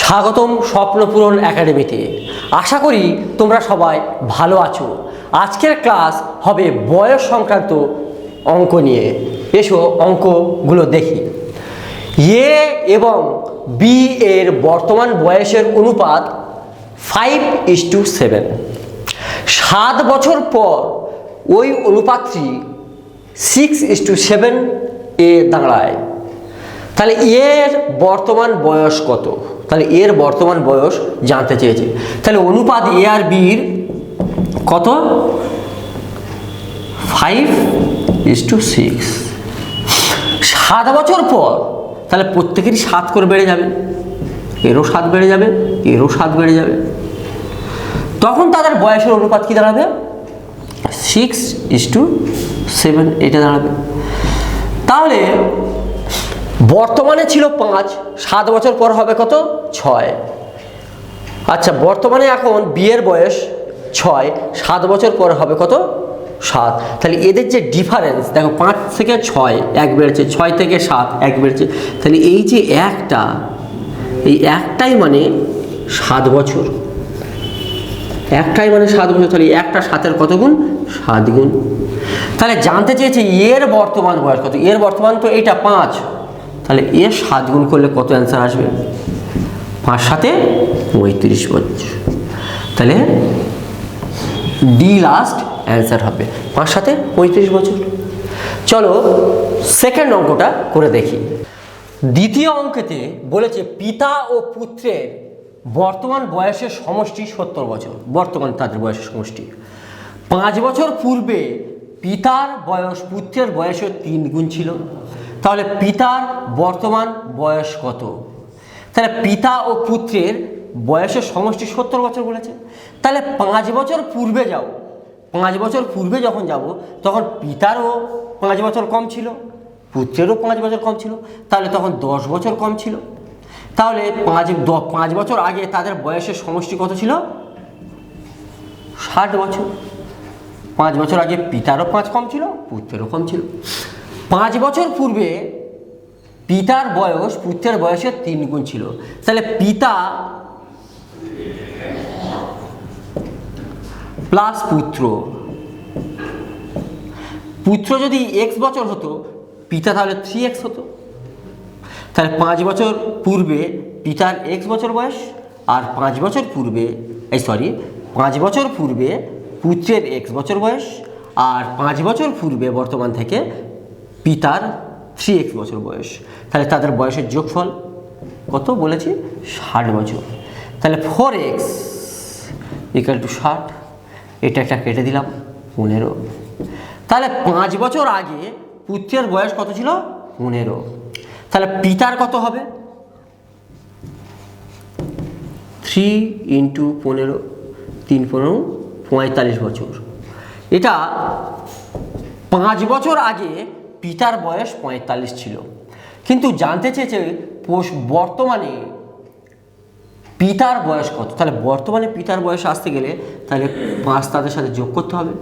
স্বাগতম স্বপ্নপূরণ একাডেমিতে। আশা করি তোমরা সবাই ভালো আছো। আজকের ক্লাস হবে বয়স সংক্রান্ত অঙ্ক নিয়ে। এসো অঙ্কগুলো দেখি। এ এবং বি এর বর্তমান বয়সের অনুপাত 5:7। 7 বছর পর ওই অনুপাতটি 6:7 এ দাঁড়ায়। তাহলে এর বর্তমান বয়স কত? তাহলে এর বর্তমান বয়স জানতে চেয়েছে। তাহলে অনুপাত এ আর বির কত? 5:6। 7 বছর পর তাহলে প্রত্যেকেরই 7 করে বেড়ে যাবে, এরও 7 বেড়ে যাবে, এরও 7 বেড়ে যাবে। তখন তাদের বয়সের অনুপাত কি দাঁড়াবে? 6:7 এটা দাঁড়াবে। তাহলে বর্তমানে ছিল 5, 7 বছর পর হবে কত? 6। আচ্ছা, বর্তমানে এখন বিয়ের বয়স 6, 7 বছর পর হবে কত? 7। তাহলে এদের যে ডিফারেন্স দেখো, 5 থেকে 6 1 বেড়েছে, 6 থেকে 7 1 বেড়েছে। তাহলে এই যে এই একটাই মানে 7 বছর, একটাই মানে 7 বছর। তাহলে একটা 7-এর কত গুণ? 7 গুণ। তাহলে জানতে চেয়েছে এর বর্তমান বয়স কত। এর বর্তমান তো এইটা 5, তাহলে এর 7 গুণ করলে কত অ্যান্সার আসবে? 5 7 35 বছর। তাহলে ডি লাস্ট অ্যান্সার হবে, 5 7 35 বছর। চলো সেকেন্ড অঙ্কটা করে দেখি। দ্বিতীয় অঙ্কেতে বলেছে পিতা ও পুত্রের বর্তমান বয়সের সমষ্টি 70 বছর। বর্তমান তাদের বয়সের সমষ্টি। 5 বছর পূর্বে পিতার বয়স পুত্রের বয়সের 3 গুণ ছিল। তাহলে পিতার বর্তমান বয়স কত? তাহলে পিতা ও পুত্রের বয়সের সমষ্টি 70 বছর বলেছে। তাহলে 5 বছর পূর্বে যাও। 5 বছর পূর্বে যখন যাব তখন পিতারও 5 বছর কম ছিল, পুত্রেরও 5 বছর কম ছিল। তাহলে তখন 10 বছর কম ছিল। তাহলে 5 বছর আগে তাদের বয়সের সমষ্টি কত ছিল? 60 বছর। 5 বছর আগে পিতারও 5 কম ছিল, পুত্রেরও কম ছিল। 5 বছর পূর্বে পিতার বয়স পুত্রের বয়সের 3 গুণ ছিল। তাহলে পিতা প্লাস পুত্র যদি x বছর হতো, পিতা তাহলে 3x হতো। তাহলে 5 বছর পূর্বে পিতার x বছর বয়স, আর 5 বছর পূর্বে 5 বছর পূর্বে পুত্রের x বছর বয়স, আর 5 বছর পূর্বে বর্তমান থেকে পিতার 3x বছর বয়স। তাহলে তাদের বয়সের যোগফল কত বলেছি? 60 বছর। তাহলে 4x = 60। এটা একটা কেটে দিলাম, 15। তাহলে 5 বছর আগে পুত্রের বয়স কত ছিল? 15। তাহলে পিতার কত হবে? 3 × 15, 3 15 45 বছর। এটা 5 বছর আগে পিতার বয়স 45 ছিল। কিন্তু জানতে চেয়েছে বর্তমানে পিতার বয়স কত। তাহলে বর্তমানে পিতার বয়স আসতে গেলে তাহলে 5 তাদের সাথে যোগ করতে হবে।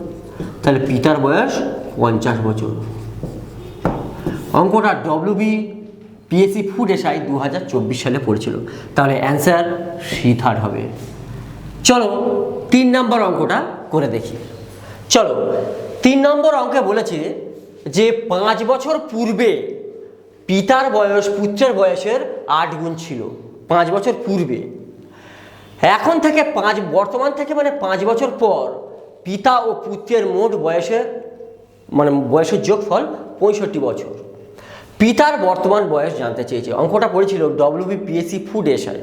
তাহলে পিতার বয়স 50 বছর। অঙ্কটা WBPSC ফুড এসআই 2024 সালে পড়েছিল। তাহলে অ্যান্সার C3 হবে। চলো 3 নম্বর অঙ্কটা করে দেখি। চলো 3 নম্বর অঙ্কে বলেছে যে 5 বছর পূর্বে পিতার বয়স পুত্রের বয়সের 8 গুণ ছিল। 5 বছর পূর্বে। এখন থেকে বর্তমান থেকে মানে 5 বছর পর পিতা ও পুত্রের মোট বয়সের যোগফল 65 বছর। পিতার বর্তমান বয়স জানতে চেয়েছে। অঙ্কটা পড়েছিল WBPSC ফুড এসআই।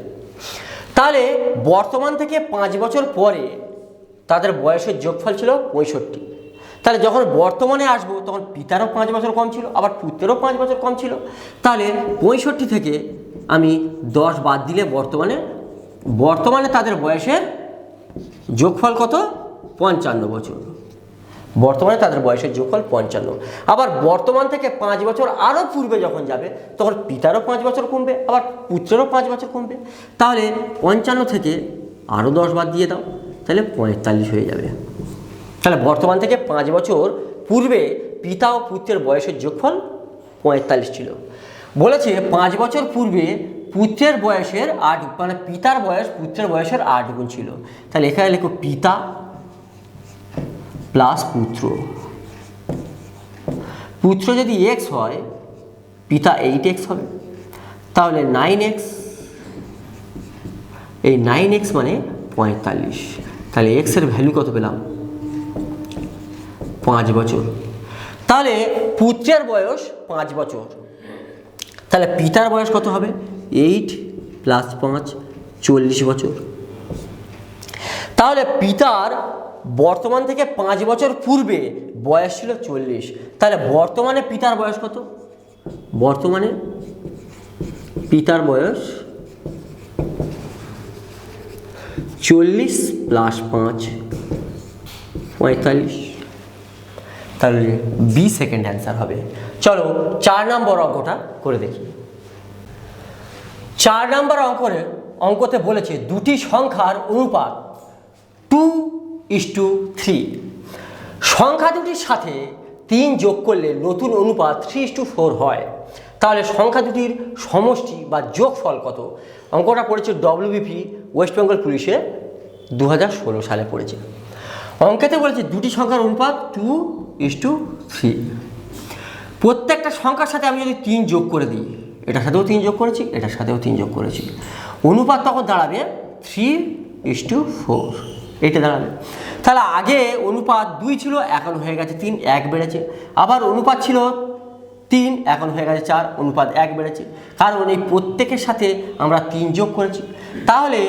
তাহলে বর্তমান থেকে 5 বছর পরে তাদের বয়সের যোগফল ছিল 65। তাহলে যখন বর্তমানে আসবো তখন পিতারও 5 বছর কম ছিল, আবার পুত্রেরও 5 বছর কম ছিল। তাহলে 65 থেকে আমি 10 বাদ দিলে বর্তমানে তাদের বয়সের যোগফল কত? 55 বছর। বর্তমানে তাদের বয়সের যোগফল 55। আবার বর্তমান থেকে 5 বছর আরও পূর্বে যখন যাবে তখন পিতারও 5 বছর কমবে, আবার পুত্রেরও 5 বছর কমবে। তাহলে 55 থেকে আরও 10 বাদ দিয়ে দাও, তাহলে 45 হয়ে যাবে। তাহলে বর্তমান থেকে 5 বছর পূর্বে পিতা ও পুত্রের বয়সের যোগফল 45 ছিল। বলেছে 5 বছর পূর্বে পুত্রের বয়সের 8 মানে পিতার বয়স পুত্রের বয়সের 8 গুণ ছিল। তাহলে এখানে লিখো পিতা প্লাস পুত্র। পুত্র যদি x হয় পিতা 8x হবে, তাহলে 9x, এই 9x মানে 45। তাহলে x এর ভ্যালু কত পেলাম? 5 বছর। তাহলে পুত্রের বয়স 5 বছর, তাহলে পিতার বয়স কত হবে? 8 প্লাস 5 40 বছর। তাহলে পিতার বর্তমান থেকে 5 বছর পূর্বে বয়স ছিল 40। তাহলে বর্তমানে পিতার বয়স কত? বর্তমানে পিতার বয়স 40 প্লাস 5 45। তাহলে বি সেকেন্ড অ্যান্সার হবে। চলো 4 নম্বর অঙ্কটা করে দেখি। 4 নম্বর অঙ্কতে বলেছে দুটি সংখ্যার অনুপাত 2:3। সংখ্যা দুটির সাথে 3 যোগ করলে নতুন অনুপাত 3:4 হয়। তাহলে সংখ্যা দুটির সমষ্টি বা যোগফল কত? অঙ্কটা পড়েছে WBP ওয়েস্ট বেঙ্গল পুলিশে 2016 সালে পড়েছে। অঙ্কেতে বলেছে দুটি সংখ্যার অনুপাত 2:3। প্রত্যেকটা সংখ্যার সাথে আমি যদি 3 যোগ করে দিই, এটার সাথেও 3 যোগ করেছি, এটার সাথেও 3 যোগ করেছি, অনুপাত তখন দাঁড়াবে 3:4 এটা দাঁড়াবে। তাহলে আগে অনুপাত 2 ছিল, এখন হয়ে গেছে 3, 1 বেড়েছে। আবার অনুপাত ছিল 3, এখন হয়ে গেছে 4, অনুপাত 1 বেড়েছে, কারণ এই প্রত্যেকের সাথে আমরা 3 যোগ করেছি। তাহলে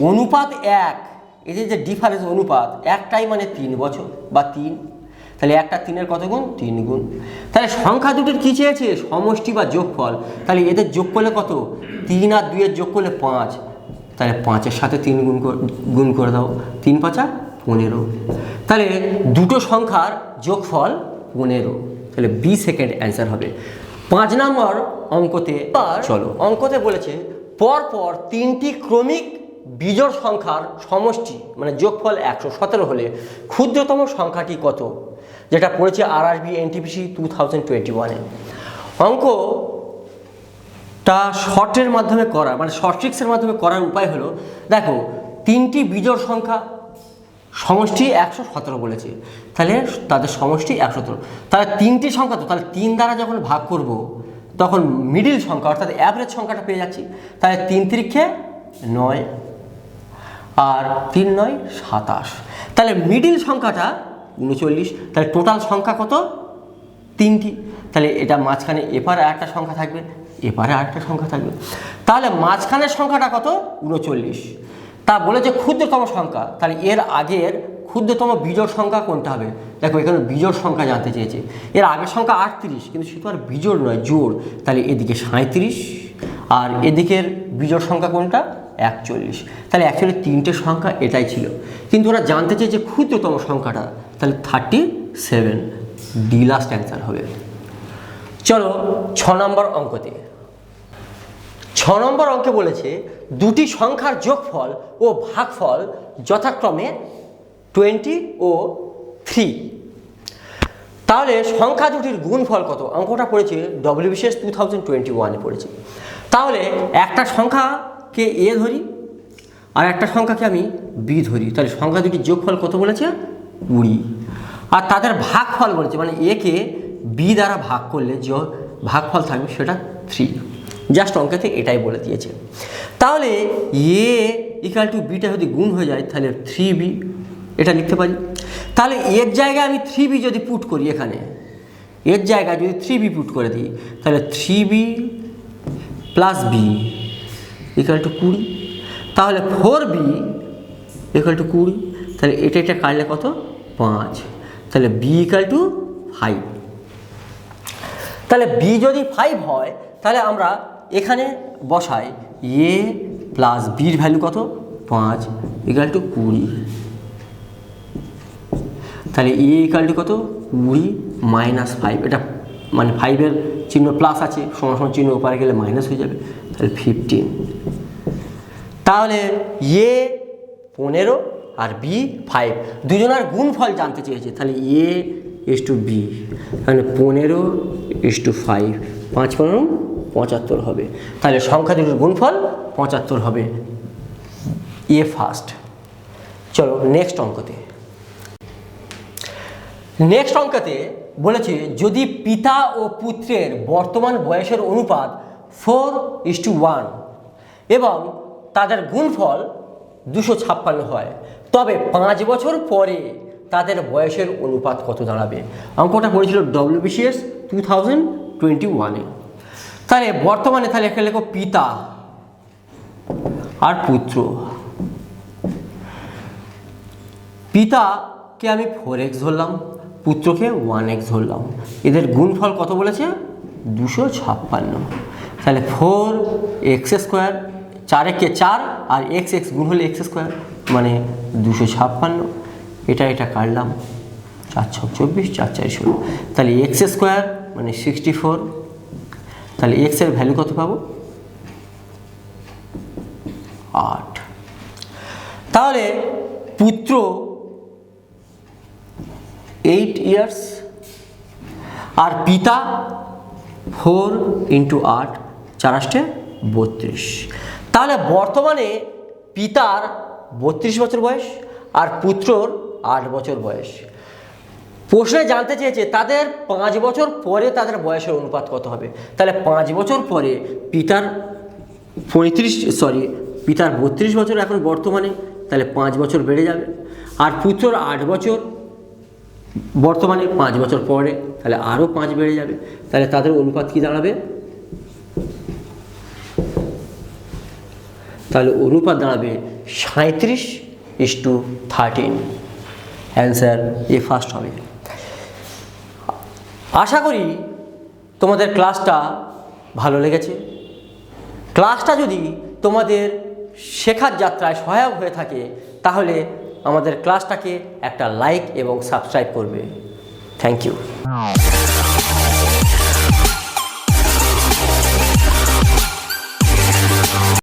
অনুপাত 1, এই যে ডিফারেন্স অনুপাত, একটাই মানে 3 বছর বা 3। তাহলে একটা 3-এর কত গুণ? 3 গুণ। তাহলে সংখ্যা দুটির কী চেয়েছে? সমষ্টি বা যোগফল। তাহলে এদের যোগ করলে কত? 3 আর 2 এর যোগ করলে 5। তাহলে 5-এর সাথে 3 গুণ করে দাও, 3 5 15। তাহলে দুটো সংখ্যার যোগফল 15। তাহলে বি সেকেন্ড অ্যান্সার হবে। 5 নম্বর অঙ্কতে চলো, অঙ্কতে বলেছে পরপর 3টি ক্রমিক বিজোড় সংখ্যার সমষ্টি মানে যোগফল 117 হলে ক্ষুদ্রতম সংখ্যাটি কত? যেটা পড়েছে RRB NTPC 2021-এ। অঙ্কটা শর্টের মাধ্যমে করা মানে শর্ট ট্রিক্সের মাধ্যমে করার উপায় হলো, দেখো 3টি বিজোড় সংখ্যা সমষ্টি 117 বলেছে, তাহলে তাদের সমষ্টি 117। তাহলে 3টি সংখ্যা তো, তাহলে 3 দ্বারা যখন ভাগ করব তখন মিডিল সংখ্যা অর্থাৎ অ্যাভারেজ সংখ্যাটা পেয়ে যাচ্ছি। তাহলে 3 3 9 আর 3 9 27। তাহলে মিডিল সংখ্যাটা 39। তাহলে টোটাল সংখ্যা কত? 3টি। তাহলে এটা মাঝখানে এপারে আরেকটা সংখ্যা থাকবে, এপারে আরেকটা সংখ্যা থাকবে। তাহলে মাঝখানের সংখ্যাটা কত? 39। তা বলেছে ক্ষুদ্রতম সংখ্যা, তাহলে এর আগের ক্ষুদ্রতম বিজোড় সংখ্যা কোনটা হবে? দেখো এখানে বিজোড় সংখ্যা জানতে চেয়েছে। এর আগের সংখ্যা 38, কিন্তু সেটা আর বিজোড় নয়, জোড়। তাহলে এদিকে 37 আর এদিকের বিজোড় সংখ্যা কোনটা? 41। তাহলে অ্যাকচুয়ালি 3টে সংখ্যা এটাই ছিল, কিন্তু ওরা জানতে চেয়েছে ক্ষুদ্রতম সংখ্যাটা। তাহলে 37 ডি লাস্ট অ্যান্সার হবে। চলো 6 নম্বর অঙ্কতে। 6 নম্বর অঙ্কে বলেছে দুটি সংখ্যার যোগফল ও ভাগফল যথাক্রমে 20 ও 3। তাহলে সংখ্যা দুটির গুণফল কত? অঙ্কটা পড়েছে WBCS 2021-এ পড়েছে। তাহলে একটা সংখ্যাকে এ ধরি আর একটা সংখ্যাকে আমি বি ধরি, তাহলে সংখ্যা দুটির যোগফল কত বলেছে? 20। আর তাদের ভাগফল বলেছে, মানে একে বি দ্বারা ভাগ করলে যে ভাগফল থাকবে সেটা 3। জাস্ট অঙ্কেতে এটাই বলে দিয়েছে। তাহলে এ ইকুয়াল টু বিটা যদি গুণ হয়ে যায় তাহলে 3b এটা লিখতে পারি। তাহলে এর জায়গায় আমি 3b যদি পুট করি, এখানে এর জায়গায় যদি 3b পুট করে দিই, তাহলে 3b plus b equal to 20। তাহলে 4b ইকুয়াল টু 20। তাহলে এটা কাটলে কত? 5। তাহলে b ইকুয়াল টু 5। তাহলে b যদি 5 হয় তাহলে আমরা এখানে বসাই a প্লাস বির ভ্যালু কত? 5 ইকুয়াল টু 20। তাহলে a ইকুয়াল টু কত? 20 মাইনাস 5। এটা মানে 5-এর চিহ্ন প্লাস আছে, সমান চিহ্ন উপরে গেলে মাইনাস হয়ে যাবে, তাহলে 15। তাহলে a 15 আর b 5, দুজনের গুণফল জানতে চেয়েছে। তাহলে a/b, তাহলে 15/5, 5 15 75 হবে। তাহলে সংখ্যা দুটোর গুণফল 75 হবে। এ ফার্স্ট। চলো নেক্সট অঙ্কতে বলেছে যদি পিতা ও পুত্রের বর্তমান বয়সের অনুপাত 4:1 এবং তাদের গুণফল 256 হয়, তবে 5 বছর পরে তাদের বয়সের অনুপাত কত দাঁড়াবে? অঙ্কটা পড়েছিল WBCS 2021-এ। তাহলে বর্তমানে তাহলে এখানে লেখো পিতা আর পুত্র। পিতাকে আমি 4x ধরলাম, পুত্রকে 1x ধরলাম। এদের গুণফল কত বলেছে? 256। তাহলে 4x², 4 4 আর x গুণ হলে x² মানে 256। এটা কাটলাম, 4 6 24, 4 4 16। তাহলে x² মানে 64। তাহলে x এর ভ্যালু কত পাবো? 8। তাহলে পুত্র 8 ইয়ার্স আর পিতা 4 × 8, 4 8 32। তাহলে বর্তমানে পিতার 32 বছর বয়স আর পুত্রর 8 বছর বয়স। প্রশ্নে জানতে চেয়েছে তাদের 5 বছর পরে তাদের বয়সের অনুপাত কত হবে। তাহলে 5 বছর পরে পিতার 32 বছর এখন বর্তমানে, তাহলে 5 বছর বেড়ে যাবে। আর পুত্রর 8 বছর বর্তমানে, 5 বছর পরে, তাহলে আরও 5 বেড়ে যাবে। তাহলে তাদের অনুপাত কি দাঁড়াবে? তাহলে অনুপাত দাঁড়াবে 37:13। অ্যান্সার এ ফার্স্ট হবে। আশা করি তোমাদের ক্লাসটা ভালো লেগেছে। ক্লাসটা যদি তোমাদের শেখার যাত্রায় সহায়ক হয়ে থাকে তাহলে আমাদের ক্লাসটাকে একটা লাইক এবং সাবস্ক্রাইব করবে। Thank you.